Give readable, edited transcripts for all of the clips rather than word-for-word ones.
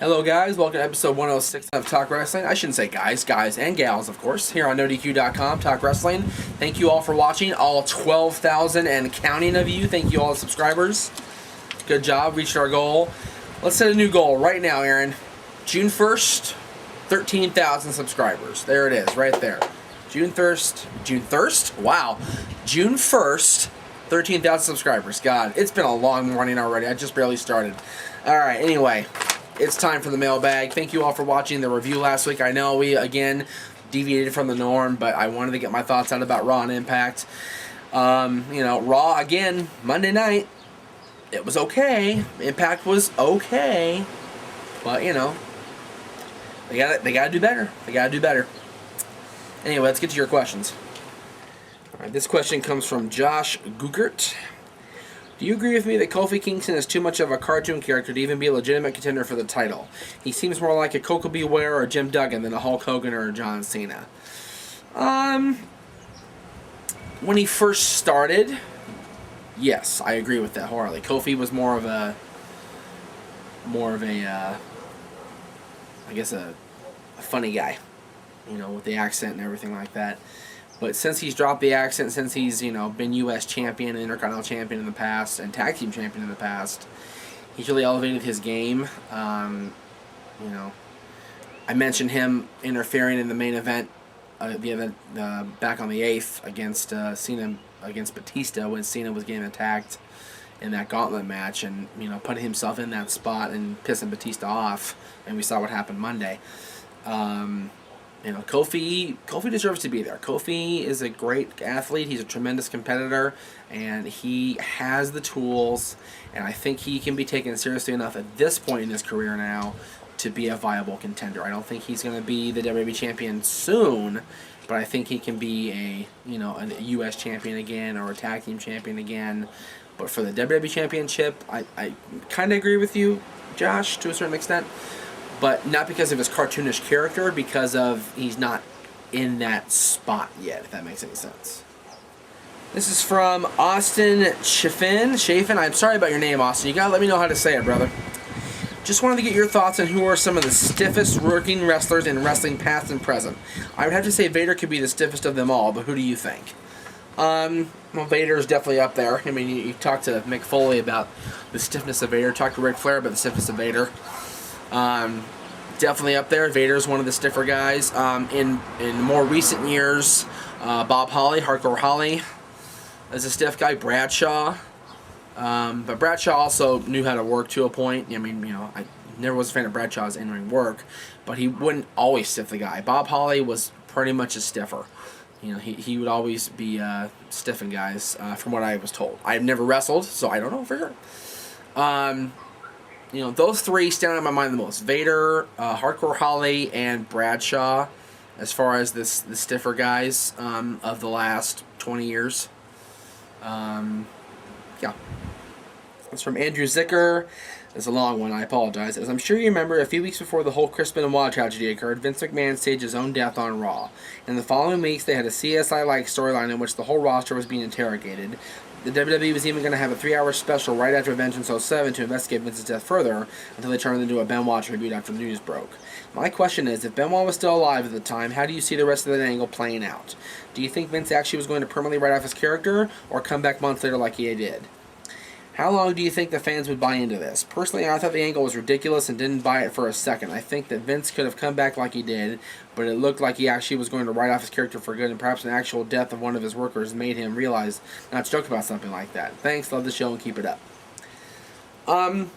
Hello guys, welcome to episode 106 of Talk Wrestling. I shouldn't say guys and gals, of course, here on NoDQ.com, Talk Wrestling. Thank you all for watching, all 12,000 and counting of you. Thank you all subscribers. Good job, reached our goal. Let's set a new goal right now, Aaron. June 1st, 13,000 subscribers. There it is, right there. June 1st? Wow. June 1st, 13,000 subscribers. God, it's been a long morning already. I just barely started. Alright, anyway. It's time for the mailbag. Thank you all for watching the review last week. I know we, again, deviated from the norm, but I wanted to get my thoughts out about Raw and Impact. Raw, again, Monday night, it was okay. Impact was okay. But, they gotta do better. They gotta do better. Anyway, let's get to your questions. All right, this question comes from Josh Gugert. Do you agree with me that Kofi Kingston is too much of a cartoon character to even be a legitimate contender for the title? He seems more like a Coco Beware or Jim Duggan than a Hulk Hogan or a John Cena. When he first started, yes, I agree with that wholeheartedly. Kofi was more of a funny guy, with the accent and everything like that. But since he's dropped the accent, since he's, been U.S. champion, Intercontinental champion in the past, and tag team champion in the past, he's really elevated his game. I mentioned him interfering in the main event, back on the 8th against Cena, against Batista, when Cena was getting attacked in that gauntlet match, and, putting himself in that spot and pissing Batista off, and we saw what happened Monday. Kofi deserves to be there. Kofi is a great athlete. He's a tremendous competitor, and he has the tools, and I think he can be taken seriously enough at this point in his career now to be a viable contender. I don't think he's going to be the WWE champion soon, but I think he can be a U.S. champion again or a tag team champion again. But for the WWE championship, I kind of agree with you, Josh, to a certain extent. But not because of his cartoonish character, because of he's not in that spot yet, if that makes any sense. This is from Austin Chafin. I'm sorry about your name, Austin. You gotta let me know how to say it, brother. Just wanted to get your thoughts on who are some of the stiffest working wrestlers in wrestling, past and present. I would have to say Vader could be the stiffest of them all, but who do you think? Well, Vader's definitely up there. I mean, you talked to Mick Foley about the stiffness of Vader. Talked to Ric Flair about the stiffness of Vader. Definitely up there. Vader's one of the stiffer guys. In more recent years, Bob Holly, Hardcore Holly, is a stiff guy. Bradshaw. But Bradshaw also knew how to work to a point. I mean, I never was a fan of Bradshaw's in-ring work, but he wouldn't always stiff the guy. Bob Holly was pretty much a stiffer. He would always be stiffing guys, from what I was told. I've never wrestled, so I don't know for sure. Those three stand out in my mind the most. Vader, Hardcore Holly, and Bradshaw, as far as the stiffer guys of the last 20 years. It's from Andrew Zicker. It's a long one, I apologize. As I'm sure you remember, a few weeks before the whole Chris Benoit tragedy occurred, Vince McMahon staged his own death on Raw. In the following weeks, they had a CSI-like storyline in which the whole roster was being interrogated. The WWE was even going to have a 3-hour special right after Vengeance 07 to investigate Vince's death further until they turned into a Benoit tribute after the news broke. My question is, if Benoit was still alive at the time, how do you see the rest of that angle playing out? Do you think Vince actually was going to permanently write off his character, or come back months later like he did? How long do you think the fans would buy into this? Personally, I thought the angle was ridiculous and didn't buy it for a second. I think that Vince could have come back like he did, but it looked like he actually was going to write off his character for good, and perhaps an actual death of one of his workers made him realize not to joke about something like that. Thanks, love the show, and keep it up. From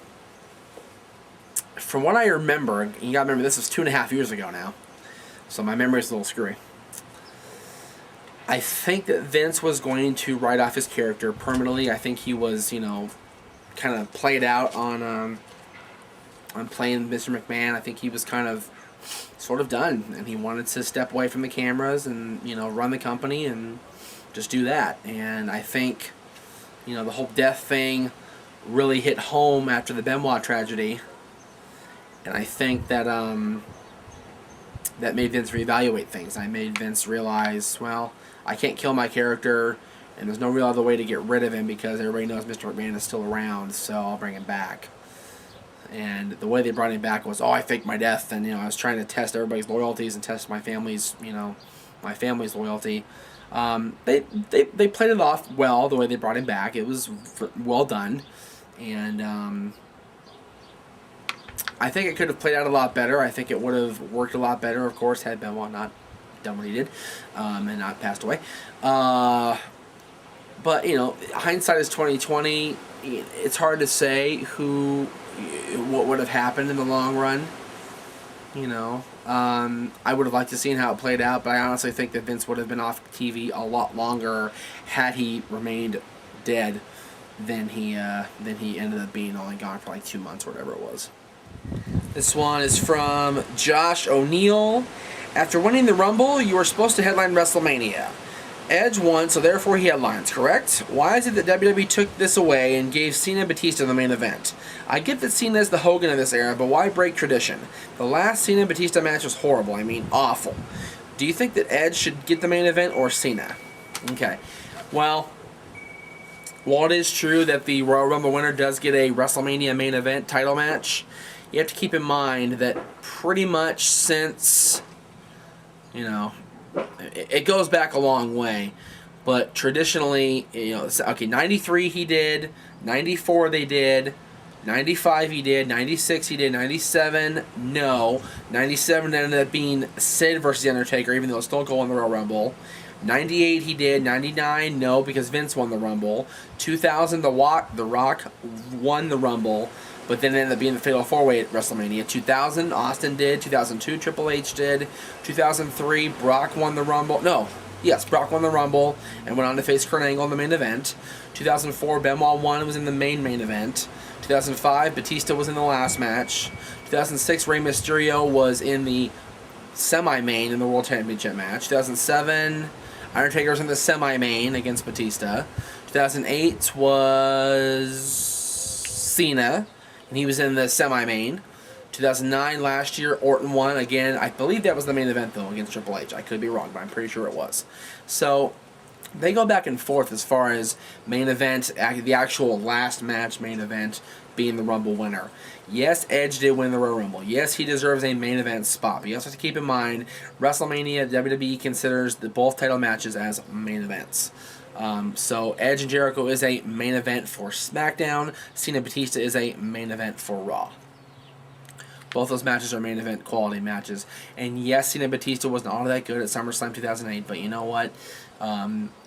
what I remember, and you gotta remember this was 2.5 years ago now, so my memory's a little screwy. I think that Vince was going to write off his character permanently. I think he was, kind of played out on playing Mr. McMahon. I think he was kind of sort of done, and he wanted to step away from the cameras and, run the company and just do that. And I think, the whole death thing really hit home after the Benoit tragedy. And I think that that made Vince reevaluate things. I made Vince realize, well, I can't kill my character, and there's no real other way to get rid of him because everybody knows Mr. McMahon is still around, so I'll bring him back. And the way they brought him back was, oh, I faked my death, and I was trying to test everybody's loyalties and test my family's loyalty. They played it off well the way they brought him back. It was well done, and I think it could have played out a lot better. I think it would have worked a lot better, of course, had Benoit not done what he did and not passed away. But hindsight is 2020. It's hard to say what would have happened in the long run. I would have liked to seen how it played out, but I honestly think that Vince would have been off TV a lot longer had he remained dead than he ended up being, only gone for like 2 months or whatever it was. This one is from Josh O'Neill. After winning the Rumble, you were supposed to headline WrestleMania. Edge won, so therefore he headlines, correct? Why is it that WWE took this away and gave Cena and Batista the main event? I get that Cena is the Hogan of this era, but why break tradition? The last Cena and Batista match was horrible. I mean, awful. Do you think that Edge should get the main event or Cena? Okay. Well, while it is true that the Royal Rumble winner does get a WrestleMania main event title match, you have to keep in mind that pretty much since, it goes back a long way, but traditionally, 93 he did, 94 they did, 95 he did, 96 he did, 97 no, 97 ended up being Sid versus The Undertaker, even though it's still going in the Royal Rumble. 98 he did, 99 no, because Vince won the Rumble. 2000 The Rock won the Rumble, but then it ended up being the Fatal 4-Way at WrestleMania. 2000, Austin did. 2002, Triple H did. 2003, Brock won the Rumble. Brock won the Rumble and went on to face Kurt Angle in the main event. 2004, Benoit won and was in the main event. 2005, Batista was in the last match. 2006, Rey Mysterio was in the semi-main in the World Championship match. 2007, Undertaker was in the semi-main against Batista. 2008 was Cena, and he was in the semi-main. 2009, last year, Orton won. Again, I believe that was the main event, though, against Triple H. I could be wrong, but I'm pretty sure it was. So, they go back and forth as far as main event, the actual last match main event being the Rumble winner. Yes, Edge did win the Royal Rumble. Yes, he deserves a main event spot. But you also have to keep in mind, WrestleMania, WWE considers both title matches as main events. So Edge and Jericho is a main event for SmackDown. Cena Batista is a main event for Raw. Both those matches are main event quality matches. And yes, Cena Batista wasn't all that good at SummerSlam 2008, but you know what?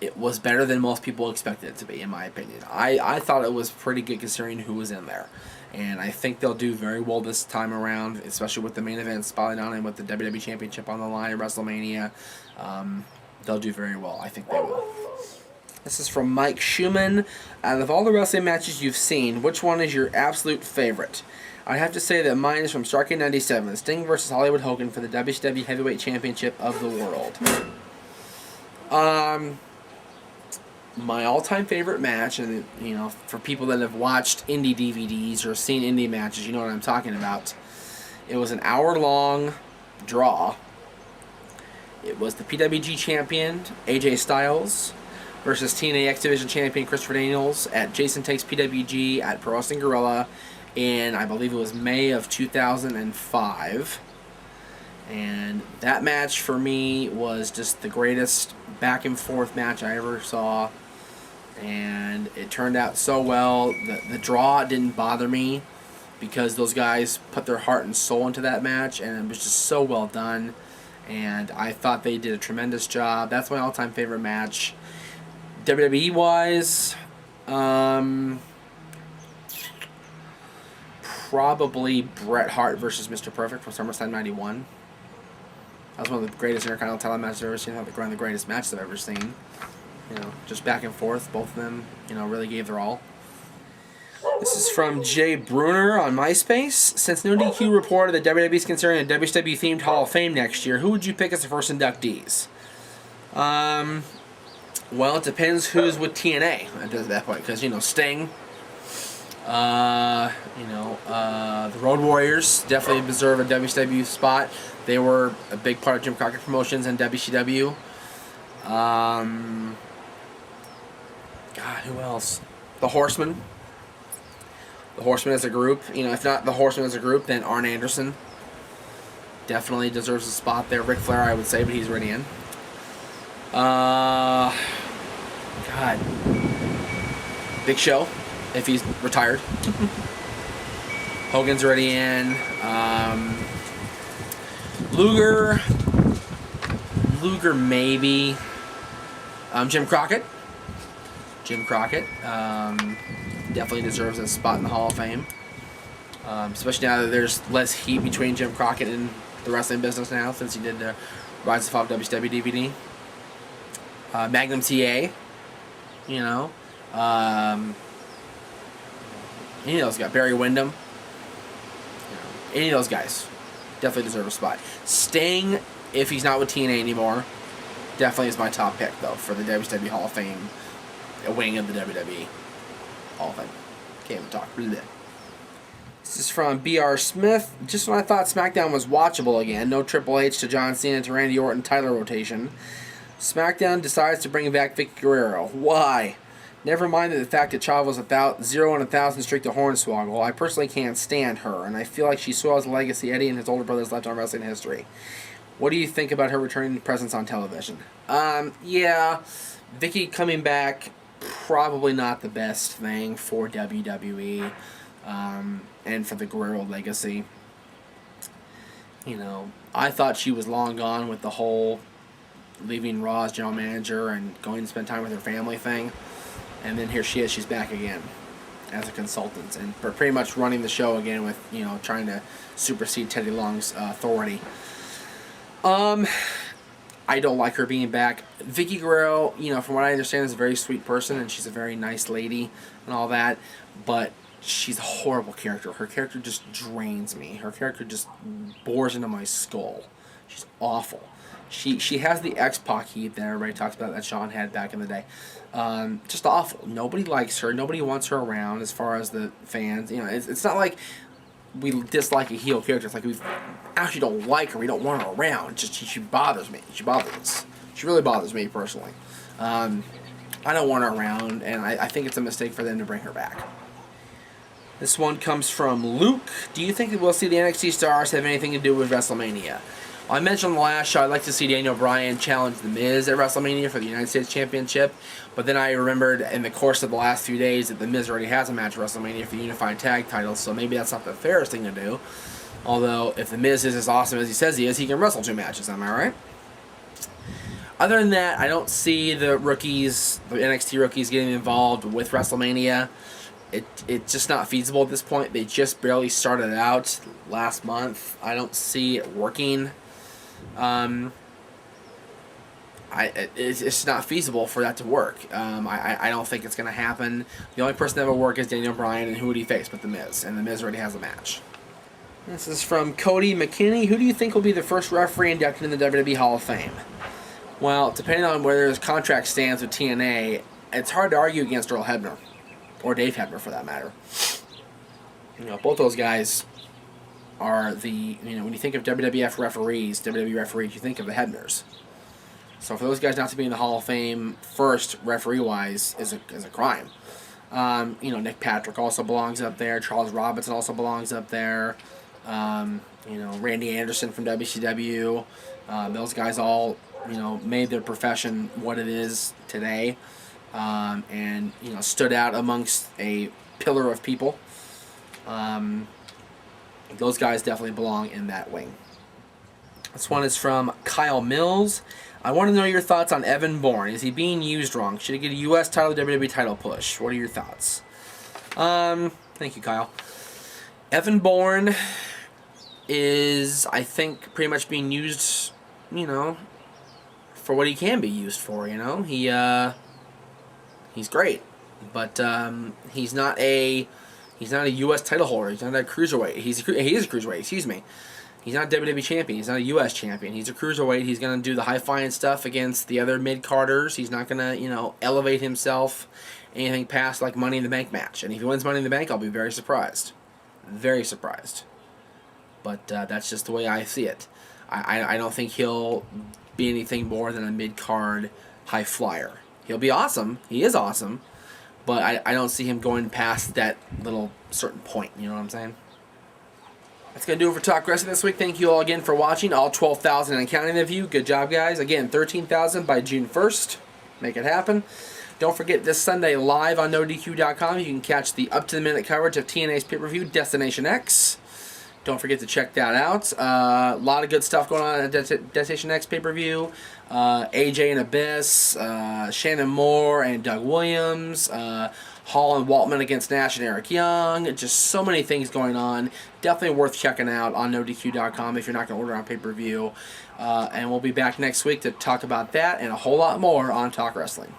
It was better than most people expected it to be, in my opinion. I thought it was pretty good considering who was in there. And I think they'll do very well this time around, especially with the main event spotlight on and with the WWE Championship on the line at WrestleMania. They'll do very well. I think they will. This is from Mike Schumann. Out of all the wrestling matches you've seen, which one is your absolute favorite? I have to say that mine is from Starrcade 97, Sting vs. Hollywood Hogan for the WCW Heavyweight Championship of the world. My all-time favorite match, and for people that have watched indie DVDs or seen indie matches, you know what I'm talking about. It was an hour-long draw. It was the PWG champion, AJ Styles, versus TNA X Division champion Christopher Daniels at Jason Takes PWG at Pro Wrestling Guerrilla in, I believe it was May of 2005. And that match for me was just the greatest back and forth match I ever saw. And it turned out so well. The draw didn't bother me because those guys put their heart and soul into that match, and it was just so well done. And I thought they did a tremendous job. That's my all-time favorite match. WWE-wise, probably Bret Hart versus Mr. Perfect from SummerSlam 91. That was one of the greatest Intercontinental title matches I've ever seen. One of the greatest matches I've ever seen. Just back and forth. Both of them, really gave their all. This is from Jay Bruner on MySpace. Since No DQ reported that WWE is considering a WCW-themed Hall of Fame next year, who would you pick as the first inductees? Well, it depends who's with TNA at that point, because Sting, the Road Warriors definitely deserve a WCW spot. They were a big part of Jim Crockett Promotions and WCW. God, who else? The Horsemen. The Horsemen as a group, if not the Horsemen as a group, then Arn Anderson definitely deserves a spot there. Ric Flair, I would say, but he's already in. God. Big Show, if he's retired. Hogan's already in. Luger maybe. Jim Crockett. Definitely deserves a spot in the Hall of Fame. Especially now that there's less heat between Jim Crockett and the wrestling business now, since he did the Rise of 5 WCW DVD. Magnum TA. Any of those guys. Barry Windham. Any of those guys definitely deserve a spot. Sting, if he's not with TNA anymore, definitely is my top pick, though, for the WCW Hall of Fame, a wing of the WWE Hall of Fame. Can't even talk. This is from B.R. Smith. Just when I thought SmackDown was watchable again, no Triple H to John Cena to Randy Orton title rotation, SmackDown decides to bring back Vickie Guerrero. Why? Never mind the fact that Chavo's without 0 and 1,000 streak to Hornswoggle. I personally can't stand her, and I feel like she soils the legacy Eddie and his older brothers left on wrestling history. What do you think about her returning presence on television? Yeah, Vickie coming back, probably not the best thing for WWE, and for the Guerrero legacy. I thought she was long gone with the whole leaving Raw as general manager and going to spend time with her family thing. And then here she is, she's back again as a consultant and pretty much running the show again with, trying to supersede Teddy Long's authority. I don't like her being back. Vickie Guerrero, from what I understand, is a very sweet person and she's a very nice lady and all that, but she's a horrible character. Her character just drains me. Her character just bores into my skull. She's awful. She has the X-Pac heat that everybody talks about that Shawn had back in the day. Just awful. Nobody likes her. Nobody wants her around as far as the fans. It's not like we dislike a heel character. It's like we actually don't like her. We don't want her around. Just she bothers me. She bothers us. She really bothers me personally. I don't want her around, and I think it's a mistake for them to bring her back. This one comes from Luke. Do you think that we'll see the NXT stars have anything to do with WrestleMania? Well, I mentioned on the last show I'd like to see Daniel Bryan challenge The Miz at WrestleMania for the United States Championship, but then I remembered in the course of the last few days that The Miz already has a match at WrestleMania for the Unified Tag titles, so maybe that's not the fairest thing to do. Although, if The Miz is as awesome as he says he is, he can wrestle 2 matches, am I right? Other than that, I don't see the rookies, the NXT rookies, getting involved with WrestleMania. It's just not feasible at this point. They just barely started out last month. I don't see it working. It's not feasible for that to work. I don't think it's going to happen. The only person that will work is Daniel Bryan, and who would he face but The Miz? And The Miz already has a match. This is from Cody McKinney. Who do you think will be the first referee inducted in the WWE Hall of Fame? Well, depending on where his contract stands with TNA, it's hard to argue against Earl Hebner. Or Dave Hebner, for that matter. Both those guys are the, when you think of WWE referees, you think of the Hebners. So for those guys not to be in the Hall of Fame first, referee-wise, is a crime. Nick Patrick also belongs up there. Charles Robinson also belongs up there. Randy Anderson from WCW. Those guys all, made their profession what it is today. And stood out amongst a pillar of people. Those guys definitely belong in that wing. This one is from Kyle Mills. I want to know your thoughts on Evan Bourne. Is he being used wrong? Should he get a U.S. title, WWE title push? What are your thoughts? Thank you, Kyle. Evan Bourne is, I think, pretty much being used, for what he can be used for. He's great, but he's not a U.S. title holder. He's not a cruiserweight. He is a cruiserweight. Excuse me. He's not a WWE champion. He's not a U.S. champion. He's a cruiserweight. He's gonna do the high-flying stuff against the other mid-carders. He's not gonna elevate himself anything past like Money in the Bank match. And if he wins Money in the Bank, I'll be very surprised, very surprised. But that's just the way I see it. I don't think he'll be anything more than a mid-card high flyer. He'll be awesome. He is awesome. but I don't see him going past that little certain point. You know what I'm saying? That's going to do it for Talk Wrestling this week. Thank you all again for watching. All 12,000 and counting of you. Good job, guys. Again, 13,000 by June 1st. Make it happen. Don't forget, this Sunday live on NoDQ.com, you can catch the up-to-the-minute coverage of TNA's pay-per-view, Destination X. Don't forget to check that out. A lot of good stuff going on at Destination X pay-per-view. AJ and Abyss, Shannon Moore and Doug Williams, Hall and Waltman against Nash and Eric Young. Just so many things going on. Definitely worth checking out on NoDQ.com if you're not going to order on pay-per-view. And we'll be back next week to talk about that and a whole lot more on Talk Wrestling.